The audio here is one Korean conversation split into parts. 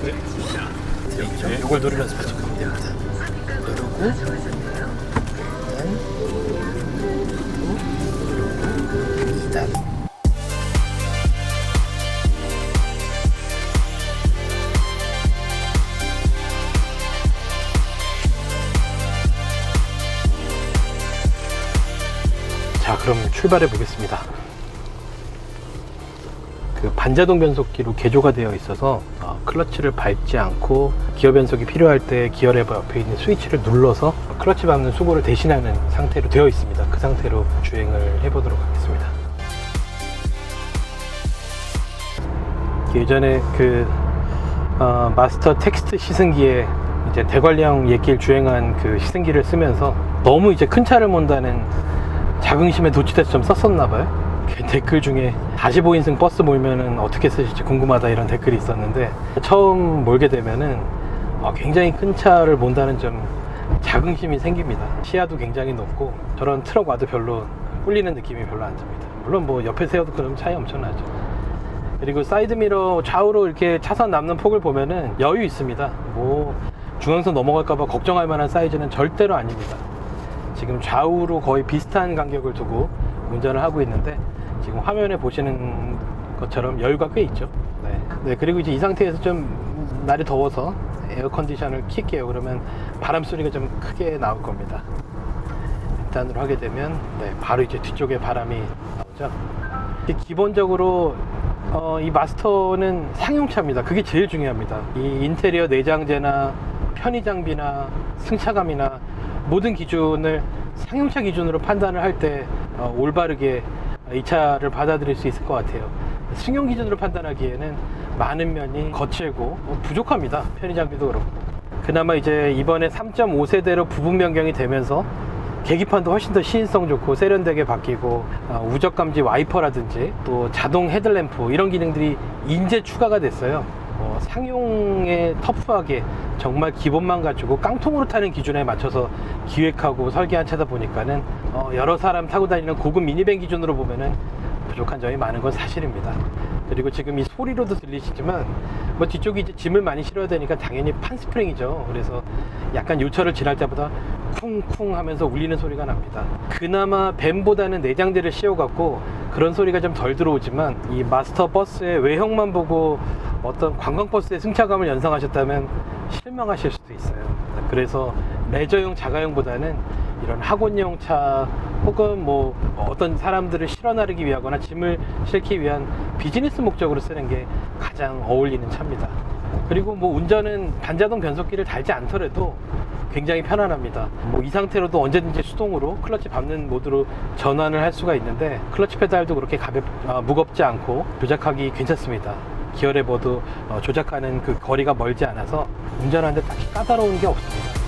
네. 이걸 누르면서 발전하면 됩니다. 누르고 일단 2단. 자, 그럼 출발해 보겠습니다. 그 반자동 변속기로 개조가 되어 있어서 클러치를 밟지 않고 기어 변속이 필요할 때 기어 레버 옆에 있는 스위치를 눌러서 클러치 밟는 수고를 대신하는 상태로 되어 있습니다. 그 상태로 주행을 해보도록 하겠습니다. 예전에 그 마스터 텍스트 시승기에 이제 대관령 옛길 주행한 그 시승기를 쓰면서 너무 이제 큰 차를 몬다는 자긍심에 도취돼서 좀 썼었나봐요. 댓글 중에 45인승 버스 몰면은 어떻게 쓰실지 궁금하다 이런 댓글이 있었는데, 처음 몰게 되면은 굉장히 큰 차를 몬다는 좀 자긍심이 생깁니다. 시야도 굉장히 높고 저런 트럭 와도 별로 꿀리는 느낌이 별로 안 듭니다. 물론 뭐 옆에 세워도 그럼 차이 엄청나죠. 그리고 사이드미러 좌우로 이렇게 차선 남는 폭을 보면은 여유 있습니다. 뭐 중앙선 넘어갈까봐 걱정할 만한 사이즈는 절대로 아닙니다. 지금 좌우로 거의 비슷한 간격을 두고 운전을 하고 있는데, 지금 화면에 보시는 것처럼 여유가 꽤 있죠. 네, 그리고 이제 이 상태에서 좀 날이 더워서 에어컨디션을 킬게요. 그러면 바람 소리가 좀 크게 나올 겁니다. 1단으로 하게 되면 바로 이제 뒤쪽에 바람이 나오죠. 기본적으로 이 마스터는 상용차입니다. 그게 제일 중요합니다. 이 인테리어 내장재나 편의 장비나 승차감이나 모든 기준을 상용차 기준으로 판단을 할 때 올바르게 이 차를 받아들일 수 있을 것 같아요. 승용 기준으로 판단하기에는 많은 면이 거칠고 부족합니다. 편의 장비도 그렇고. 그나마 이제 이번에 3.5세대로 부분 변경이 되면서 계기판도 훨씬 더 시인성 좋고 세련되게 바뀌고 우적 감지 와이퍼라든지 또 자동 헤드램프 이런 기능들이 인제 추가가 됐어요. 상용에 터프하게 정말 기본만 가지고 깡통으로 타는 기준에 맞춰서 기획하고 설계한 차다 보니까는 여러 사람 타고 다니는 고급 미니밴 기준으로 보면은 부족한 점이 많은 건 사실입니다. 그리고 지금 이 소리로도 들리시지만 뭐 뒤쪽이 이제 짐을 많이 실어야 되니까 당연히 판스프링이죠. 그래서 약간 요철을 지날 때보다 쿵쿵 하면서 울리는 소리가 납니다. 그나마 밴보다는 내장재를 씌워갖고 그런 소리가 좀 덜 들어오지만, 이 마스터 버스의 외형만 보고 어떤 관광버스의 승차감을 연상하셨다면 실망하실 수도 있어요. 그래서 레저용 자가용보다는 이런 학원용 차 혹은 뭐 어떤 사람들을 실어 나르기 위하거나 짐을 싣기 위한 비즈니스 목적으로 쓰는 게 가장 어울리는 차입니다. 그리고 뭐 운전은 반자동 변속기를 달지 않더라도 굉장히 편안합니다. 뭐 이 상태로도 언제든지 수동으로 클러치 밟는 모드로 전환을 할 수가 있는데, 클러치 페달도 그렇게 무겁지 않고 조작하기 괜찮습니다. 기어 레버도 조작하는 그 거리가 멀지 않아서 운전하는데 딱히 까다로운 게 없습니다.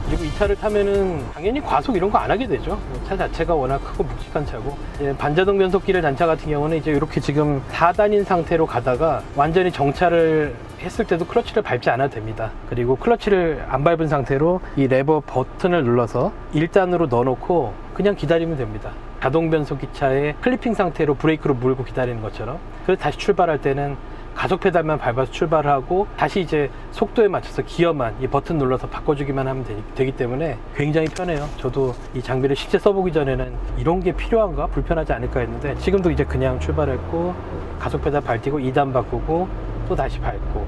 그리고 이 차를 타면은 당연히 과속 이런 거 안 하게 되죠. 차 자체가 워낙 크고 묵직한 차고, 반자동 변속기를 단 차 같은 경우는 이제 이렇게 지금 4단인 상태로 가다가 완전히 정차를 했을 때도 클러치를 밟지 않아도 됩니다. 그리고 클러치를 안 밟은 상태로 이 레버 버튼을 눌러서 1단으로 넣어놓고 그냥 기다리면 됩니다. 자동 변속기 차의 클리핑 상태로 브레이크로 물고 기다리는 것처럼. 그래서 다시 출발할 때는 가속 페달만 밟아서 출발을 하고 다시 이제 속도에 맞춰서 기어만 이 버튼 눌러서 바꿔주기만 하면 되기 때문에 굉장히 편해요. 저도 이 장비를 실제 써보기 전에는 이런 게 필요한가? 불편하지 않을까 했는데, 지금도 이제 그냥 출발했고 가속 페달 밟고 2단 바꾸고 또 다시 밟고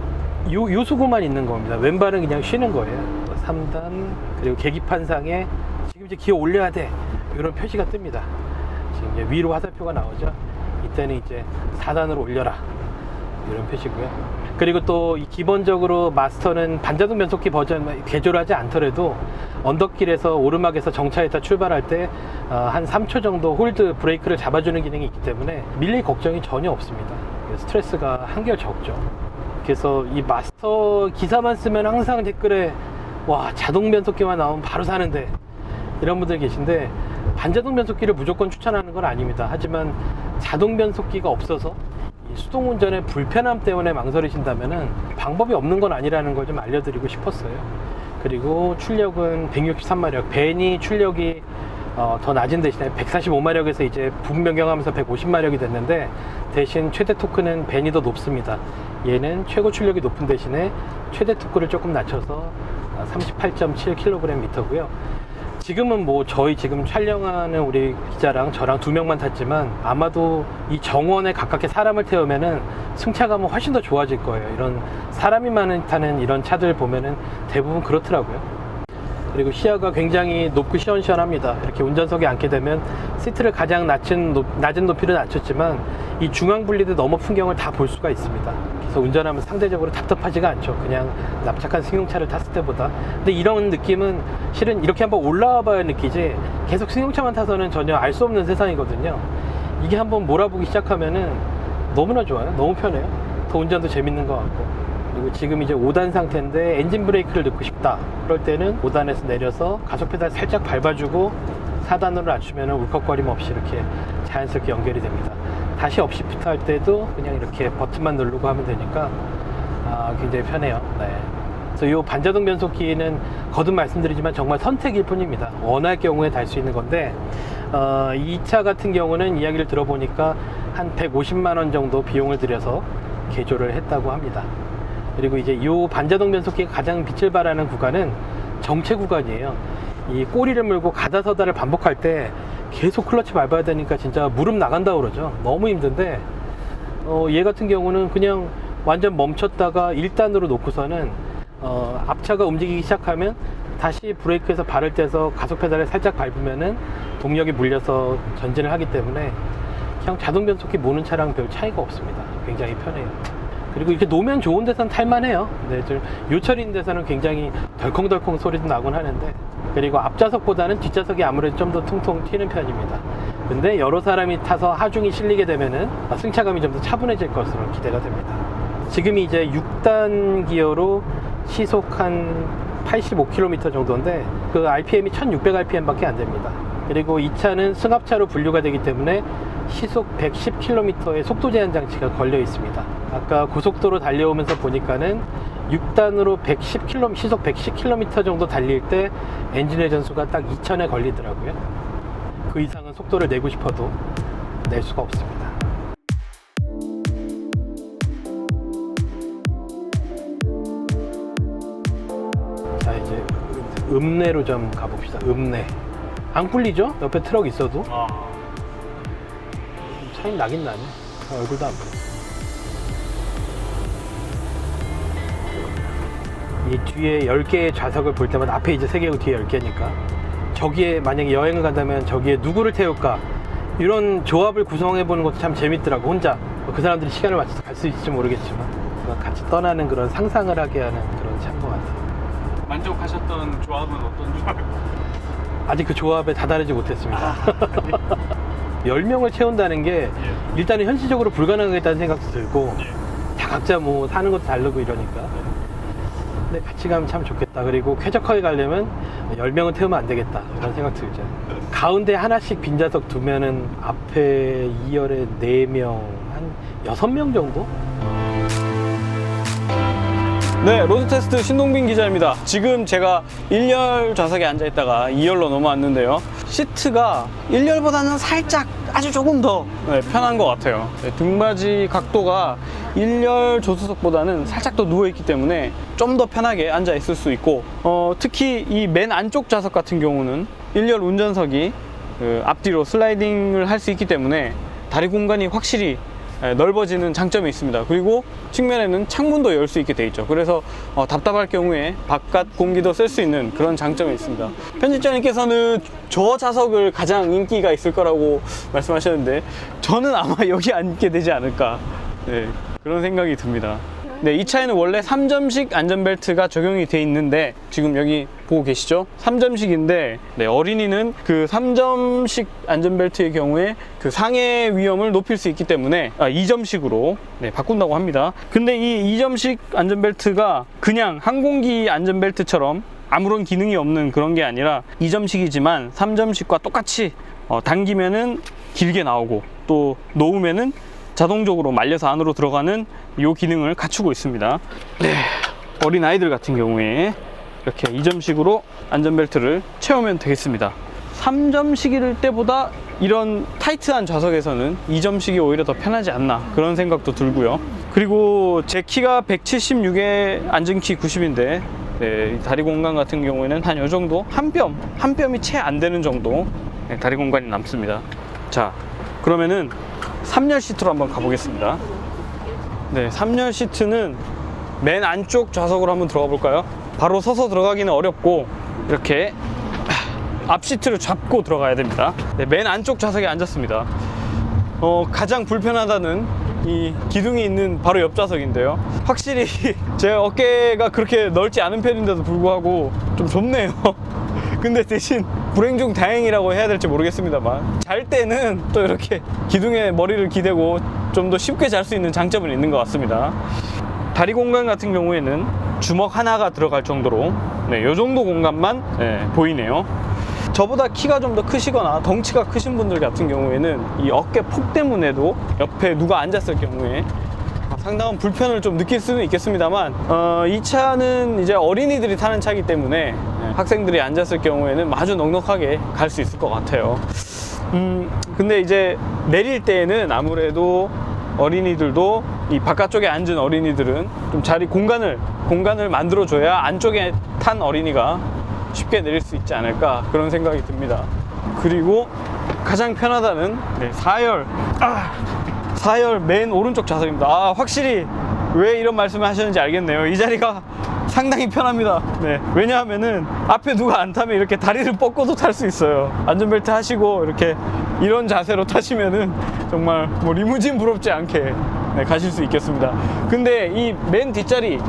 요 수고만 있는 겁니다. 왼발은 그냥 쉬는 거예요. 3단, 그리고 계기판상에 지금 이제 기어 올려야 돼 이런 표시가 뜹니다. 지금 이제 위로 화살표가 나오죠. 이때는 이제 4단으로 올려라 이런 표시고요. 그리고 또 기본적으로 마스터는 반자동 변속기 버전 개조를 하지 않더라도 언덕길에서 오르막에서 정차했다 출발할 때 한 3초 정도 홀드 브레이크를 잡아주는 기능이 있기 때문에 밀릴 걱정이 전혀 없습니다. 스트레스가 한결 적죠. 그래서 이 마스터 기사만 쓰면 항상 댓글에 와, 자동 변속기만 나오면 바로 사는데 이런 분들 계신데, 반자동 변속기를 무조건 추천하는 건 아닙니다. 하지만 자동 변속기가 없어서 수동 운전의 불편함 때문에 망설이신다면은 방법이 없는 건 아니라는 걸 좀 알려드리고 싶었어요. 그리고 출력은 163마력, 벤이 출력이 더 낮은 대신에 145마력에서 이제 부분 변경하면서 150마력이 됐는데, 대신 최대 토크는 벤이 더 높습니다. 얘는 최고 출력이 높은 대신에 최대 토크를 조금 낮춰서 38.7kgm고요. 지금은 뭐 저희 지금 촬영하는 우리 기자랑 저랑 2명만 탔지만, 아마도 이 정원에 가깝게 사람을 태우면은 승차감은 훨씬 더 좋아질 거예요. 이런 사람이 많은 타는 이런 차들 보면은 대부분 그렇더라고요. 그리고 시야가 굉장히 높고 시원시원합니다. 이렇게 운전석에 앉게 되면 시트를 가장 낮은 높이로 낮췄지만 이 중앙 분리대 너머 풍경을 다 볼 수가 있습니다. 그래서 운전하면 상대적으로 답답하지가 않죠. 그냥 납작한 승용차를 탔을 때보다. 근데 이런 느낌은 실은 이렇게 한번 올라와 봐야 느끼지, 계속 승용차만 타서는 전혀 알 수 없는 세상이거든요. 이게 한번 몰아보기 시작하면은 너무나 좋아요. 너무 편해요. 더 운전도 재밌는 것 같고. 그리고 지금 이제 5단 상태인데 엔진 브레이크를 넣고 싶다, 그럴 때는 5단에서 내려서 가속 페달 살짝 밟아주고 4단으로 낮추면 울컥거림 없이 이렇게 자연스럽게 연결이 됩니다. 다시 업시프트 할 때도 그냥 이렇게 버튼만 누르고 하면 되니까 굉장히 편해요. 네. 그래서 이 반자동 변속기는 거듭 말씀드리지만 정말 선택일 뿐입니다. 원할 경우에 달 수 있는 건데, 이 차 같은 경우는 이야기를 들어보니까 한 150만 원 정도 비용을 들여서 개조를 했다고 합니다. 그리고 이제 이 반자동 변속기가 가장 빛을 발하는 구간은 정체 구간이에요. 이 꼬리를 물고 가다서다를 반복할 때 계속 클러치 밟아야 되니까 진짜 무릎 나간다고 그러죠. 너무 힘든데, 얘 같은 경우는 그냥 완전 멈췄다가 1단으로 놓고서는 앞차가 움직이기 시작하면 다시 브레이크에서 발을 떼서 가속 페달을 살짝 밟으면은 동력이 물려서 전진을 하기 때문에 그냥 자동 변속기 모는 차랑 별 차이가 없습니다. 굉장히 편해요. 그리고 이렇게 놓으면 좋은 데서는 탈만해요. 네, 좀 요철인 데서는 굉장히 덜컹덜컹 소리도 나곤 하는데, 그리고 앞좌석보다는 뒷좌석이 아무래도 좀 더 퉁퉁 튀는 편입니다. 근데 여러 사람이 타서 하중이 실리게 되면은 승차감이 좀 더 차분해질 것으로 기대가 됩니다. 지금이 이제 6단 기어로 시속 한 85km 정도인데 그 RPM이 1600rpm 밖에 안 됩니다. 그리고 이 차는 승합차로 분류가 되기 때문에 시속 110km의 속도 제한 장치가 걸려 있습니다. 아까 고속도로 달려오면서 보니까는 6단으로 시속 110km 정도 달릴 때 엔진의 전수가 딱 2000에 걸리더라고요. 그 이상은 속도를 내고 싶어도 낼 수가 없습니다. 자, 이제 읍내로 좀 가봅시다. 읍내. 안 꿀리죠? 옆에 트럭 있어도. 차이 나긴 나네. 얼굴도 안 보여. 이 뒤에 10개의 좌석을 볼 때마다 앞에 이제 3개고 뒤에 10개니까 저기에 만약에 여행을 간다면 저기에 누구를 태울까, 이런 조합을 구성해 보는 것도 참 재밌더라고. 혼자 그 사람들이 시간을 맞춰서 갈 수 있을지 모르겠지만 같이 떠나는 그런 상상을 하게 하는 그런 차인 것 같아요. 만족하셨던 조합은 어떤 조합? 아직 그 조합에 다다르지 못했습니다. 10명을 채운다는 게 일단은 현실적으로 불가능하겠다는 생각도 들고, 다 각자 뭐 사는 것도 다르고 이러니까. 근데 같이 가면 참 좋겠다. 그리고 쾌적하게 가려면 10명은 태우면 안 되겠다, 이런 생각 들죠. 가운데 하나씩 빈좌석 두면은 앞에 2열에 4명, 한 6명 정도? 네, 로드테스트 신동빈 기자입니다. 지금 제가 1열 좌석에 앉아있다가 2열로 넘어왔는데요. 시트가 1열보다는 살짝 아주 조금 더 편한 것 같아요. 등받이 각도가 1열 조수석보다는 살짝 더 누워있기 때문에 좀 더 편하게 앉아있을 수 있고, 특히 이 맨 안쪽 좌석 같은 경우는 1열 운전석이 앞뒤로 슬라이딩을 할 수 있기 때문에 다리 공간이 확실히 넓어지는 장점이 있습니다. 그리고 측면에는 창문도 열 수 있게 돼 있죠. 그래서 답답할 경우에 바깥 공기도 쓸 수 있는 그런 장점이 있습니다. 편집자님께서는 저 좌석을 가장 인기가 있을 거라고 말씀하셨는데 저는 아마 여기 앉게 되지 않을까, 네, 그런 생각이 듭니다. 네, 이 차에는 원래 3점식 안전벨트가 적용이 돼 있는데 지금 여기 보고 계시죠? 3점식인데 어린이는 그 3점식 안전벨트의 경우에 그 상해 위험을 높일 수 있기 때문에 2점식으로 바꾼다고 합니다. 근데 이 2점식 안전벨트가 그냥 항공기 안전벨트처럼 아무런 기능이 없는 그런 게 아니라 2점식이지만 3점식과 똑같이 당기면은 길게 나오고 또 놓으면은 자동적으로 말려서 안으로 들어가는 이 기능을 갖추고 있습니다. 네, 어린 아이들 같은 경우에 이렇게 2점식으로 안전벨트를 채우면 되겠습니다. 3점식일 때보다 이런 타이트한 좌석에서는 2점식이 오히려 더 편하지 않나 그런 생각도 들고요. 그리고 제 키가 176에 앉은 키 90인데 네, 다리 공간 같은 경우에는 한 요 정도 한 뼘이 채 안 되는 정도 네, 다리 공간이 남습니다. 자, 그러면은 3열 시트로 한번 가보겠습니다. 네, 3열 시트는 맨 안쪽 좌석으로 한번 들어가 볼까요? 바로 서서 들어가기는 어렵고 이렇게 앞 시트를 잡고 들어가야 됩니다. 네, 맨 안쪽 좌석에 앉았습니다. 가장 불편하다는 이 기둥이 있는 바로 옆 좌석인데요. 확실히 제 어깨가 그렇게 넓지 않은 편인데도 불구하고 좀 좁네요. 근데 대신 불행 중 다행이라고 해야 될지 모르겠습니다만 잘 때는 또 이렇게 기둥에 머리를 기대고 좀 더 쉽게 잘 수 있는 장점은 있는 것 같습니다. 다리 공간 같은 경우에는 주먹 하나가 들어갈 정도로 네, 요 정도 공간만 네, 보이네요. 저보다 키가 좀 더 크시거나 덩치가 크신 분들 같은 경우에는 이 어깨 폭 때문에도 옆에 누가 앉았을 경우에 상당한 불편을 좀 느낄 수는 있겠습니다만 이 차는 이제 어린이들이 타는 차이기 때문에 학생들이 앉았을 경우에는 아주 넉넉하게 갈 수 있을 것 같아요. 근데 이제 내릴 때에는 아무래도 어린이들도 이 바깥쪽에 앉은 어린이들은 좀 자리 공간을 만들어줘야 안쪽에 탄 어린이가 쉽게 내릴 수 있지 않을까 그런 생각이 듭니다. 그리고 가장 편하다는 4열 맨 오른쪽 좌석입니다. 확실히 왜 이런 말씀을 하셨는지 알겠네요. 이 자리가 상당히 편합니다. 네, 왜냐하면은 앞에 누가 안 타면 이렇게 다리를 뻗고도 탈 수 있어요. 안전벨트 하시고 이렇게 이런 자세로 타시면은 정말 뭐 리무진 부럽지 않게 네, 가실 수 있겠습니다. 근데 이 맨 뒷자리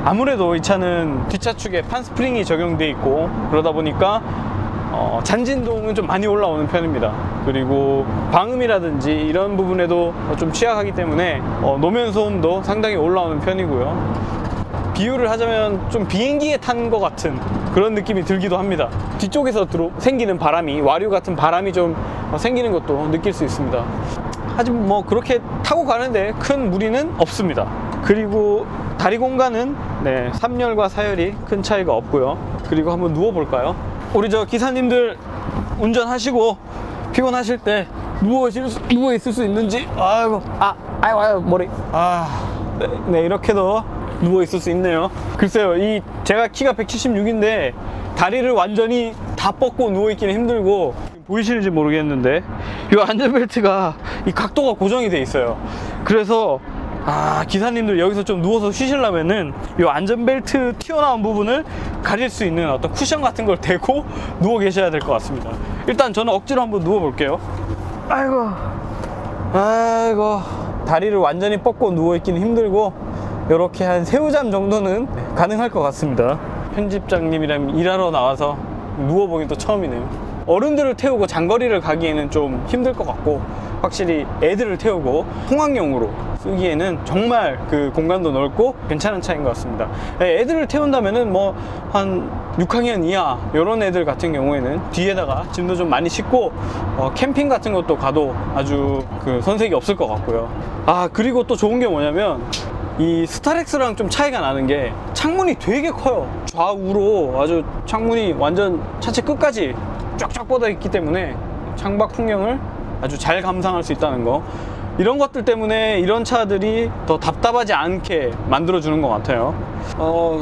아무래도 이 차는 뒷차 축에 판 스프링이 적용돼 있고 그러다 보니까 잔진동은 좀 많이 올라오는 편입니다. 그리고 방음이라든지 이런 부분에도 좀 취약하기 때문에 노면 소음도 상당히 올라오는 편이고요. 비유를 하자면 좀 비행기에 탄 것 같은 그런 느낌이 들기도 합니다. 뒤쪽에서 생기는 바람이, 와류 같은 바람이 좀 생기는 것도 느낄 수 있습니다. 하지만 뭐 그렇게 타고 가는데 큰 무리는 없습니다. 그리고 다리 공간은 3열과 4열이 큰 차이가 없고요. 그리고 한번 누워볼까요? 우리 저 기사님들 운전하시고 피곤하실 때 누워 있을 수 있는지. 아이고 머리. 네, 이렇게도 누워 있을 수 있네요. 글쎄요, 제가 키가 176인데 다리를 완전히 다 뻗고 누워 있기는 힘들고, 보이시는지 모르겠는데 이 안전벨트가 이 각도가 고정이 돼 있어요. 그래서 기사님들 여기서 좀 누워서 쉬시려면은 이 안전벨트 튀어나온 부분을 가릴 수 있는 어떤 쿠션 같은 걸 대고 누워 계셔야 될 것 같습니다. 일단 저는 억지로 한번 누워 볼게요. 아이고 다리를 완전히 뻗고 누워 있기는 힘들고 이렇게 한 새우잠 정도는 가능할 것 같습니다. 편집장님이랑 일하러 나와서 누워보긴 또 처음이네요. 어른들을 태우고 장거리를 가기에는 좀 힘들 것 같고, 확실히 애들을 태우고 통학용으로 쓰기에는 정말 그 공간도 넓고 괜찮은 차인 것 같습니다. 애들을 태운다면은 뭐 한 6학년 이하 이런 애들 같은 경우에는 뒤에다가 짐도 좀 많이 싣고 캠핑 같은 것도 가도 아주 그 손색이 없을 것 같고요. 그리고 또 좋은 게 뭐냐면 이 스타렉스랑 좀 차이가 나는 게 창문이 되게 커요. 좌우로 아주 창문이 완전 차체 끝까지 쫙쫙 뻗어 있기 때문에 창밖 풍경을 아주 잘 감상할 수 있다는 거, 이런 것들 때문에 이런 차들이 더 답답하지 않게 만들어주는 것 같아요.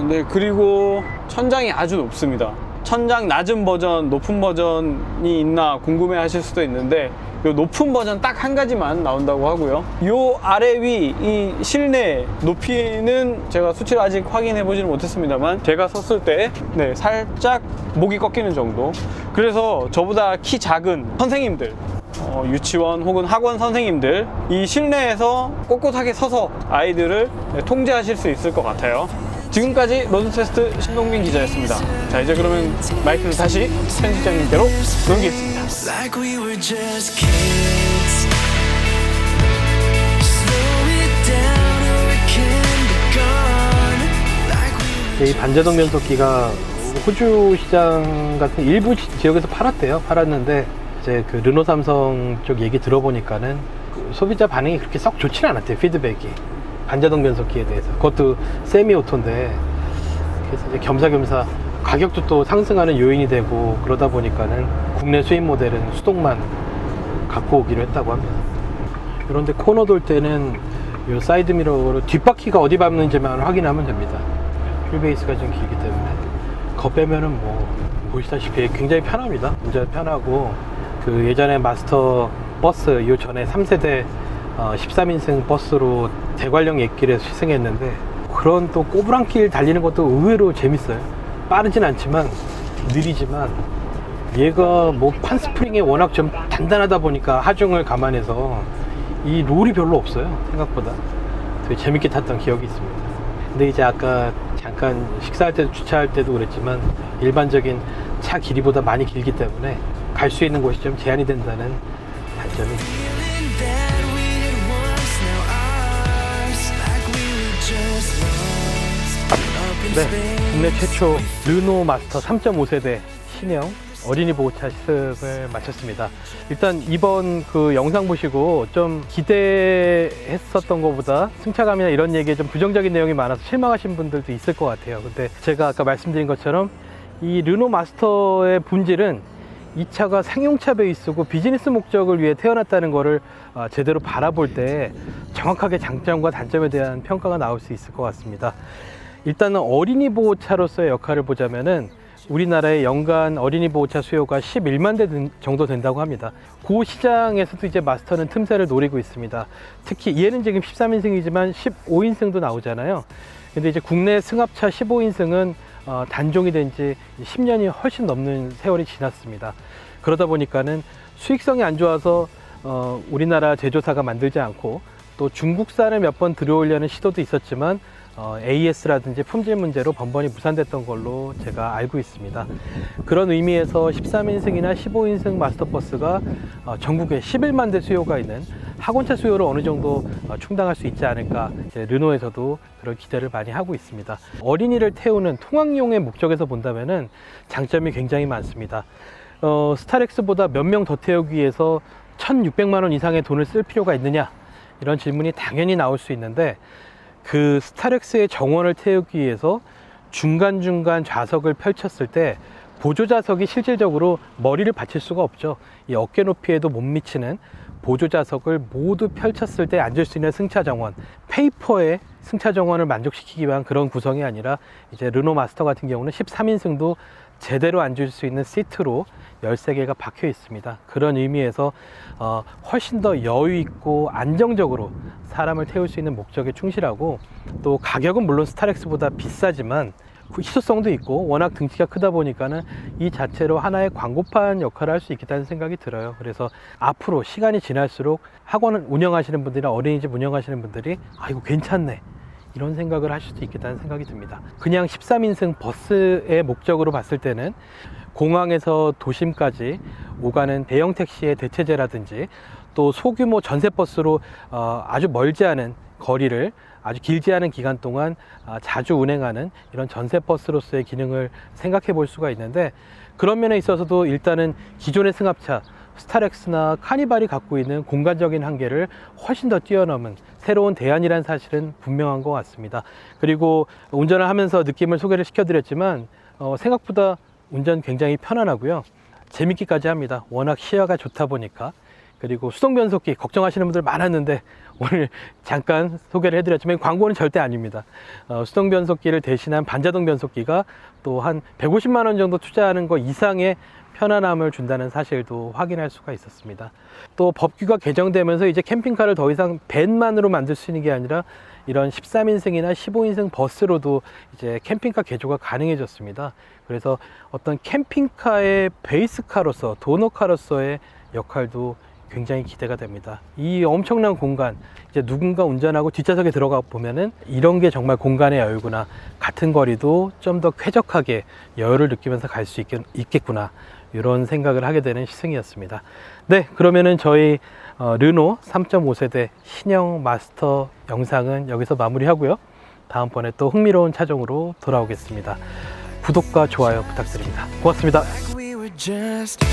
네, 그리고 천장이 아주 높습니다. 천장 낮은 버전, 높은 버전이 있나 궁금해 하실 수도 있는데, 요 높은 버전 딱 한 가지만 나온다고 하고요. 요 아래 위 이 실내 높이는 제가 수치를 아직 확인해 보지는 못했습니다만, 제가 섰을 때 살짝 목이 꺾이는 정도. 그래서 저보다 키 작은 선생님들, 유치원 혹은 학원 선생님들, 이 실내에서 꼿꼿하게 서서 아이들을 통제하실 수 있을 것 같아요. 지금까지 로드테스트 신동빈 기자였습니다. 자, 이제 그러면 마이크를 다시 편집장님께로 넘기겠습니다. Like we were just kids. Slow it down or it can be gone. Like we were 이 반자동 변속기가 호주 시장 같은 일부 지역에서 팔았는데, 이제 그 르노 삼성 쪽 얘기 들어보니까는 그 소비자 반응이 그렇게 썩 좋지는 않았대요. 피드백이 반자동 변속기에 대해서. 그것도 세미 오토인데, 그래서 이제 겸사겸사 가격도 또 상승하는 요인이 되고 그러다 보니까는 국내 수입 모델은 수동만 갖고 오기로 했다고 합니다. 그런데 코너 돌 때는 이 사이드 미러로 뒷바퀴가 어디 밟는지만 확인하면 됩니다. 휠베이스가 좀 길기 때문에 거 빼면은 뭐 보시다시피 굉장히 편합니다. 운전 편하고 그 예전에 마스터 버스 이 전에 3세대 13인승 버스로 대관령 옛길에서 시승했는데 그런 또 꼬부랑길 달리는 것도 의외로 재밌어요. 빠르진 않지만 느리지만 얘가 뭐 판스프링이 워낙 좀 단단하다 보니까 하중을 감안해서 이 롤이 별로 없어요. 생각보다 되게 재밌게 탔던 기억이 있습니다. 근데 이제 아까 잠깐 식사할 때도 주차할 때도 그랬지만 일반적인 차 길이보다 많이 길기 때문에 갈 수 있는 곳이 좀 제한이 된다는 단점이 있습니다. Feeling that we had once, now ours, like we were just lost up in 네, space. 국내 최초 르노 마스터 3.5세대 신형 어린이 보호차 시승을 마쳤습니다. 일단 이번 그 영상 보시고 좀 기대했었던 것보다 승차감이나 이런 얘기에 좀 부정적인 내용이 많아서 실망하신 분들도 있을 것 같아요. 근데 제가 아까 말씀드린 것처럼 이 르노 마스터의 본질은 이 차가 상용차 베이스고 비즈니스 목적을 위해 태어났다는 것을 제대로 바라볼 때 정확하게 장점과 단점에 대한 평가가 나올 수 있을 것 같습니다. 일단은 어린이 보호차로서의 역할을 보자면은 우리나라의 연간 어린이 보호차 수요가 11만 대 정도 된다고 합니다. 그 시장에서도 이제 마스터는 틈새를 노리고 있습니다. 특히 얘는 지금 13인승이지만 15인승도 나오잖아요. 근데 이제 국내 승합차 15인승은 단종이 된 지 10년이 훨씬 넘는 세월이 지났습니다. 그러다 보니까는 수익성이 안 좋아서 우리나라 제조사가 만들지 않고 또 중국산을 몇 번 들여오려는 시도도 있었지만 AS라든지 품질 문제로 번번이 무산됐던 걸로 제가 알고 있습니다. 그런 의미에서 13인승이나 15인승 마스터버스가 전국에 11만 대 수요가 있는 학원차 수요를 어느 정도 충당할 수 있지 않을까, 이제 르노에서도 그런 기대를 많이 하고 있습니다. 어린이를 태우는 통학용의 목적에서 본다면은 장점이 굉장히 많습니다. 스타렉스보다 몇 명 더 태우기 위해서 1,600만 원 이상의 돈을 쓸 필요가 있느냐, 이런 질문이 당연히 나올 수 있는데, 그 스타렉스의 정원을 태우기 위해서 중간중간 좌석을 펼쳤을 때 보조좌석이 실질적으로 머리를 받칠 수가 없죠. 이 어깨 높이에도 못 미치는 보조좌석을 모두 펼쳤을 때 앉을 수 있는 승차 정원, 페이퍼의 승차 정원을 만족시키기 위한 그런 구성이 아니라 이제 르노 마스터 같은 경우는 13인승도 제대로 앉을 수 있는 시트로 13개가 박혀 있습니다. 그런 의미에서 훨씬 더 여유 있고 안정적으로 사람을 태울 수 있는 목적에 충실하고, 또 가격은 물론 스타렉스보다 비싸지만 희소성도 있고 워낙 등치가 크다 보니까는 이 자체로 하나의 광고판 역할을 할 수 있겠다는 생각이 들어요. 그래서 앞으로 시간이 지날수록 학원을 운영하시는 분들이나 어린이집 운영하시는 분들이 이거 괜찮네, 이런 생각을 하실 수 있겠다는 생각이 듭니다. 그냥 13인승 버스의 목적으로 봤을 때는 공항에서 도심까지 오가는 대형 택시의 대체제라든지 또 소규모 전세버스로 아주 멀지 않은 거리를 아주 길지 않은 기간 동안 자주 운행하는 이런 전세버스로서의 기능을 생각해 볼 수가 있는데, 그런 면에 있어서도 일단은 기존의 승합차 스타렉스나 카니발이 갖고 있는 공간적인 한계를 훨씬 더 뛰어넘은 새로운 대안이라는 사실은 분명한 것 같습니다. 그리고 운전을 하면서 느낌을 소개를 시켜드렸지만 생각보다 운전 굉장히 편안하고요, 재밌기까지 합니다. 워낙 시야가 좋다 보니까. 그리고 수동 변속기 걱정하시는 분들 많았는데 오늘 잠깐 소개를 해드렸지만 광고는 절대 아닙니다. 수동 변속기를 대신한 반자동 변속기가 또 한 150만 원 정도 투자하는 것 이상의 편안함을 준다는 사실도 확인할 수가 있었습니다. 또 법규가 개정되면서 이제 캠핑카를 더 이상 밴만으로 만들 수 있는 게 아니라 이런 13인승이나 15인승 버스로도 이제 캠핑카 개조가 가능해졌습니다. 그래서 어떤 캠핑카의 베이스카로서, 도너카로서의 역할도 굉장히 기대가 됩니다. 이 엄청난 공간, 이제 누군가 운전하고 뒷좌석에 들어가 보면은 이런 게 정말 공간의 여유구나, 같은 거리도 좀 더 쾌적하게 여유를 느끼면서 갈 수 있겠구나, 이런 생각을 하게 되는 시승이었습니다. 네, 그러면은 저희 르노 3.5세대 신형 마스터 영상은 여기서 마무리하고요. 다음번에 또 흥미로운 차종으로 돌아오겠습니다. 구독과 좋아요 부탁드립니다. 고맙습니다. Like we were just